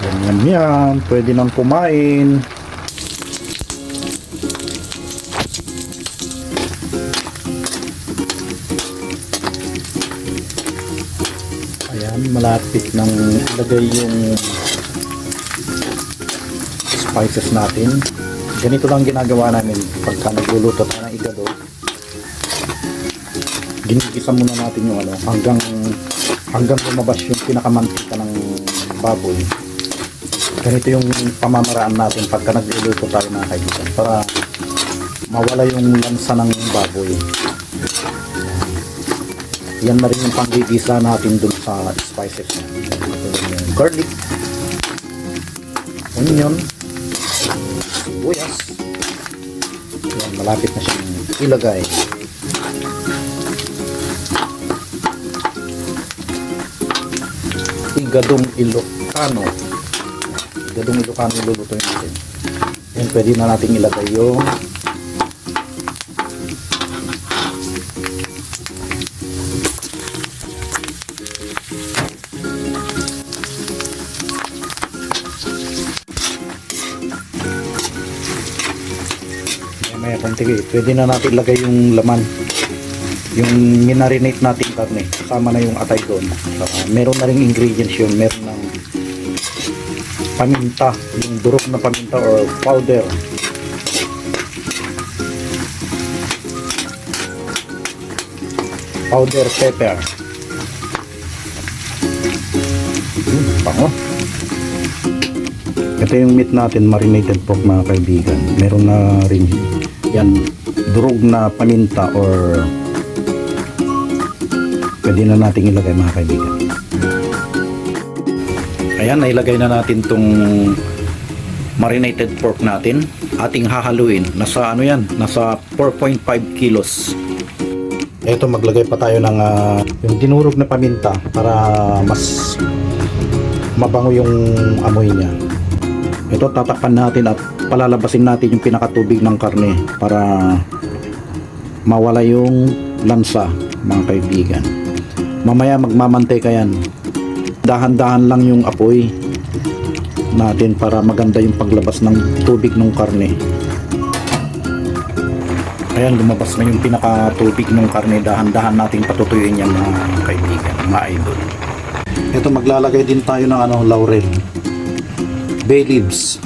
Ganyan yan. Pwede nang kumain. Ayan, malapit nang ilagay yung spices natin. Ganito lang ginagawa namin pagka nagluluto tayo ng igado. Ginigisa muna natin yung hanggang lumabas yung pinakamantika ng baboy. Ganito yung pamamaraan natin pagka nagluluto tayo mga kaibigan, para mawala yung lansa ng baboy. Yan na rin yung panggigisa natin dun sa spices. Yung garlic, onion, sibuyas. Yan, malapit na siyang ilagay. Igadong Ilocano. Igadong Ilocano yung lulutuin natin. Yan, pwede na natin ilagay yung may konti. Pwede na natin ilagay yung laman, yung minarinate natin karne, kasama na yung atay doon. Meron na ring ingredients yun. Meron ng paminta, yung durog na paminta or powder, pepper. Bango. Ito yung meat natin, marinated pork mga kaibigan. Meron na rin yan, durog na paminta or pwede na natin ilagay mga kaibigan. Ayan, nailagay na natin tong marinated pork natin. Ating hahaluin. Nasa ano yan? Nasa 4.5 kilos. Ito, maglagay pa tayo ng yung dinurog na paminta para mas mabango yung amoy niya. Ito, tatakpan natin at palalabasin natin yung pinakatubig ng karne para mawala yung lansa mga kaibigan. Mamaya magmamantay yan. Dahan-dahan lang yung apoy natin para maganda yung paglabas ng tubig ng karne. Ayan, lumabas na yung pinakatubig ng karne. Dahan-dahan natin patutuyuin yan mga kaibigan, mga idol. Ito, maglalagay din tayo ng laurel, bay leaves.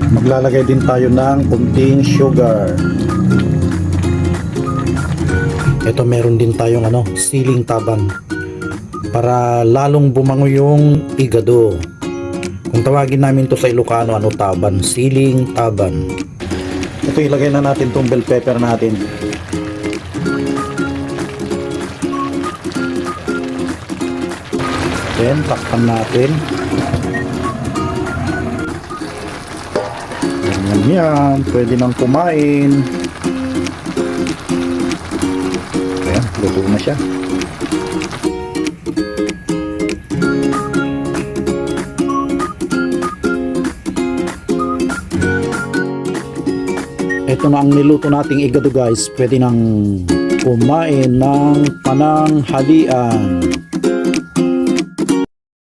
Maglalagay din tayo ng kunting sugar. Ito, meron din tayong siling tabang para lalong bumango yung igado. Kung tawagin namin to sa Ilocano, taban, siling taban. Ito, ilagay na natin tong bell pepper natin. Then, takpan natin. Yan, pwede nang kumain. Ayan, luto na siya. Ito na ang niluto nating igado guys. Pwede nang kumain ng pananghalian.